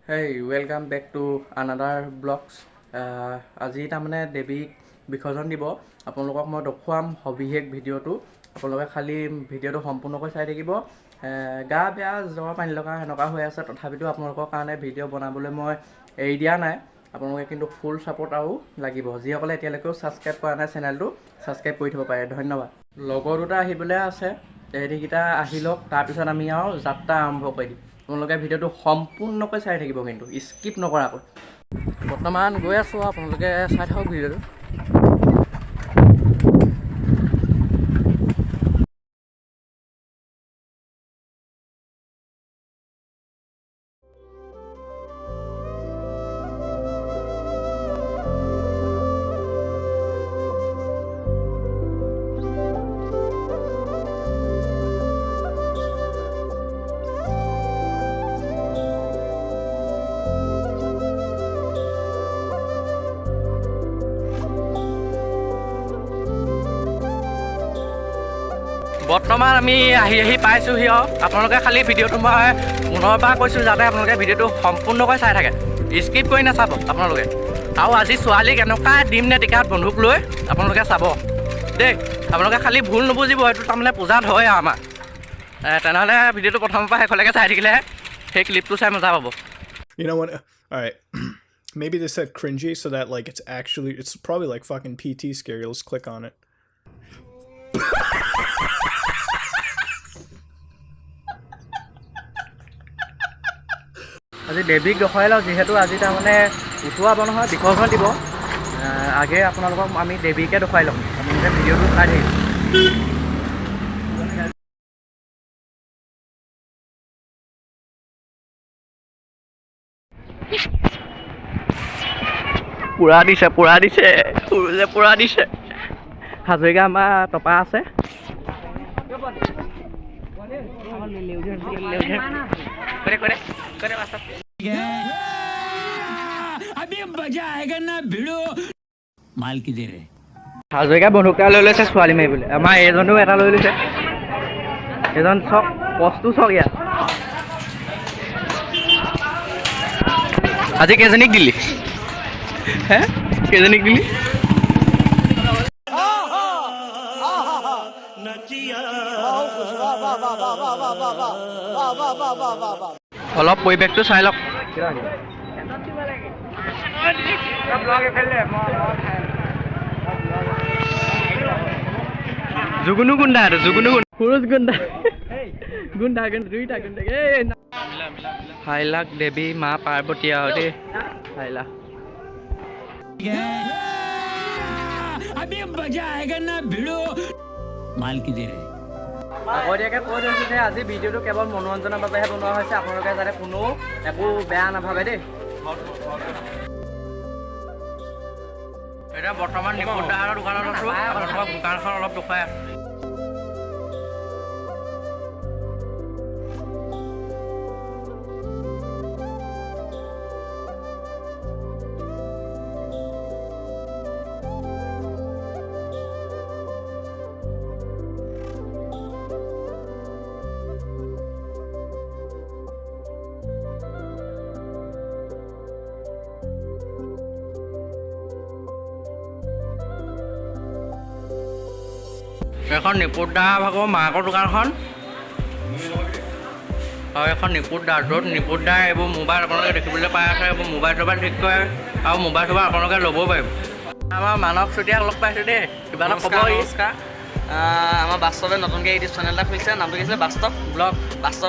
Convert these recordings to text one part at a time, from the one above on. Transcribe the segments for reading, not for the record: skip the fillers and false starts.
Hey, welcome back to another vlogs. আজি তাৰমানে দেৱীক বিসৰ্জন দিব আপোনালোকক মই দেখুৱাম সবিশেষ ভিডিঅ'টো আপোনালোকে খালি ভিডিঅ'টো সম্পূৰ্ণকৈ চাই থাকিব গা বেয়া জ্বৰ পানী লগা এনেকুৱা হৈ আছে তথাপিতো আপোনালোকৰ কাৰণে ভিডিঅ' বনাবলৈ মই এৰি দিয়া নাই আপোনালোকে কিন্তু ফুল ছাপোৰ্ট আৰু লাগিব যিসকলে এতিয়ালৈকেও ছাবস্ক্ৰাইব কৰা নাই চেনেলটো ছাবস্ক্ৰাইব কৰি থ'ব পাৰে ধন্যবাদ লগৰ দুটা আহিবলৈ আছে সেইকেইটা আহি লওক তাৰপিছত আমি আৰু যাত্ৰা আৰম্ভ কৰি দিম আপোনালোকে ভিডিঅ'টো সম্পূৰ্ণকৈ চাই থাকিব কিন্তু স্কিপ নকৰাকৈ বৰ্তমান গৈ আছোঁ আপোনালোকে চাই থাকক ভিডিঅ'টো বৰ্তমান আমি আহি পাইছোঁহি আৰু আপোনালোকে খালি ভিডিঅ'টো মই পুনৰবাৰ কৈছোঁ যাতে আপোনালোকে ভিডিঅ'টো সম্পূৰ্ণকৈ চাই থাকে স্কিপ কৰি নাচাব আপোনালোকে আৰু আজি ছোৱালীক এনেকুৱা দিম নে টিকাত বন্ধুক লৈ আপোনালোকে চাব দেই আপোনালোকে খালি ভুল নুবুজিব এইটো তাৰমানে পূজাত হয় আৰু আমাৰ তেনেহ'লে ভিডিঅ'টো প্ৰথমৰ পৰা শেষলৈকে চাই থাকিলে সেই ক্লিপটো চাই মজা পাব You know what? All right. Maybe they said cringy so that like it's probably like fucking PT scary. Let's click on it. আজি দেৱীক দেখুৱাই লওঁ যিহেতু আজি তাৰমানে উঠোৱাব নহয় বিসৰ্জন দিব আগে আপোনালোকক আমি দেৱীকে দেখুৱাই লওঁ আপোনালোকে ভিডিঅ'টো চাই থাকিব পুৰা দিছে পুৰা দিছে হাজৰিকা আমাৰ টপা আছে হাজৰিকা বন্ধুকটা লৈ লৈছে ছোৱালী মাৰিবলৈ আমাৰ এজনেও এটা লৈ লৈছে এজন চক কষ্টটো চক ইয়াত আজি কেইজনীক দিলি হে কেইজনীক দিলি অলপ পৰিৱেশটো চাই লওক জুগুনু গুণ্ডা পুৰুষ গুণ্ডা দুইটা গুণ্ডা হাইলাক দেৱী মা পাৰ্বতী আৰু দেই হাইলাক আগতীয়াকৈ কৈ থৈছোঁ যে আজি ভিডিঅ'টো কেৱল মনোৰঞ্জনৰ বাবেহে বনোৱা হৈছে আপোনালোকে যাতে কোনো একো বেয়া নাভাবে দেই এতিয়া বৰ্তমান নিপুণদাহাৰৰ দোকানত আছোঁ আপোনালোকক দোকানখন অলপ দেখুৱাই আছোঁ এখন নিপুণদা ভাগৰ মাকৰ দোকানখন আৰু এখন নিপুণদা য'ত নিপুণদাই এইবোৰ মোবাইল আপোনালোকে দেখিবলৈ পাই আছে এইবোৰ মোবাইল চোবাইল ঠিক কৰে আৰু মোবাইল চোবাইল আপোনালোকে ল'ব পাৰিব আমাৰ মানৱ চুতীয়াক লগ পাইছোঁ দেই কিবা এটা খবৰ নমস্কাৰ আমাৰ বাস্তৱে নতুনকৈ ইউটিউব চেনেল এটা খুলিছে নামটো কি আছিলে বাস্তৱ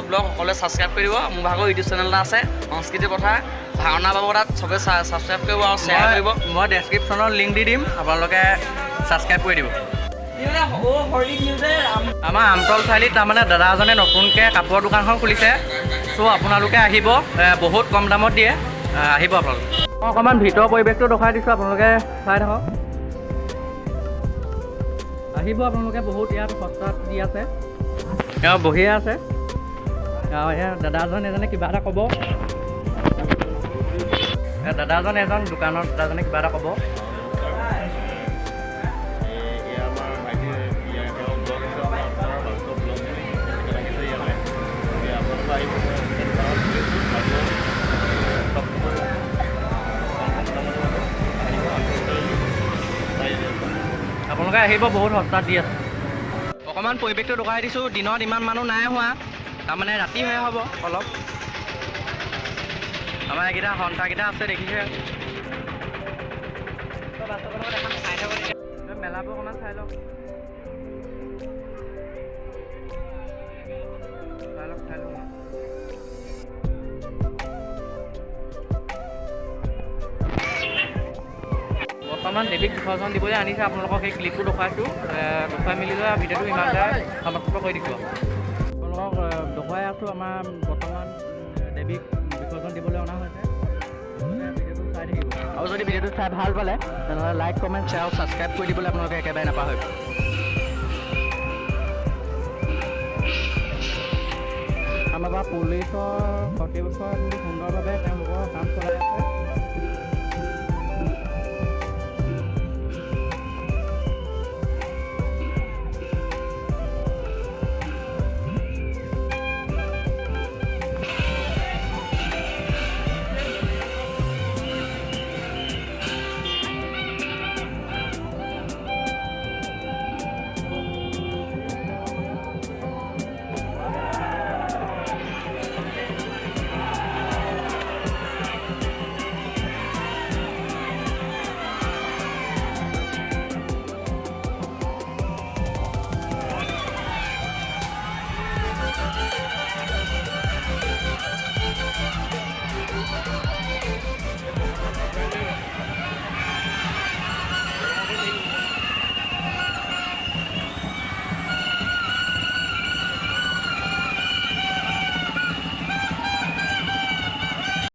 ব্লগ সকলোৱে ছাবস্ক্ৰাইব কৰিব মোৰ ভাগৰ ইউটিউব চেনেল এটা আছে সংস্কৃতিৰ কথা ভাওনা বাবু তাত চবেই ছাবস্ক্ৰাইব কৰিব আৰু শ্বেয়াৰ কৰিব মই ডেছক্ৰিপশ্যনত লিংক দি দিম আপোনালোকে ছাবস্ক্ৰাইব কৰি দিব আমাৰ আমতল চাৰিআলিত তাৰমানে দাদা এজনে নতুনকৈ কাপোৰৰ দোকানখন খুলিছে চ' আপোনালোকে আহিব বহুত কম দামত দিয়ে আহিব আপোনালোকে মই অকণমান ভিতৰৰ পৰিৱেশটো দেখুৱাই দিছোঁ আপোনালোকে চাই থাকক আহিব আপোনালোকে বহুত ইয়াত সস্তাত দি আছে তেওঁ বহিয়ে আছে দাদাজন এজনে কিবা এটা ক'ব দাদাজন এজন দোকানত দাদাজনে কিবা এটা ক'ব আপোনালোকে আহিব, বহুত সস্তাত দি আছে। অকণমান পৰিৱেশটো দেখুৱাই দিছোঁ, দিনত ইমান মানুহ নাই হোৱা, তাৰমানে ৰাতিহে হ'ব অলপ। আমাৰ এইকেইটা সন্তাকেইটা আছে দেখিছে। মেলাবোৰ অকণমান চাই লওক, চাই লওক। বৰ্তমান দেৱীক বিসৰ্জন দিবলৈ আনিছে, আপোনালোকক সেই ক্লিপটো দেখুৱাইছোঁ। দেখুৱাই মেলি লৈ ভিডিঅ'টো ইমানতে সমাপ্ত কৰি দিছোঁ। আপোনালোকক দেখুৱাই আছোঁ, আমাৰ বৰ্তমান দেৱীক বিসৰ্জন দিবলৈ অনা হৈছে। ভিডিঅ'টো চাই থাকিব, আৰু যদি ভিডিঅ'টো চাই ভাল পালে তেনেহ'লে লাইক, কমেণ্ট, শ্বেয়াৰ আৰু ছাবস্ক্ৰাইব কৰি দিবলৈ আপোনালোকে একেবাৰে নাপাহৰিব। আমাৰ পুলিচৰ কৰ্তৃপক্ষই সুন্দৰভাৱে তেওঁলোকে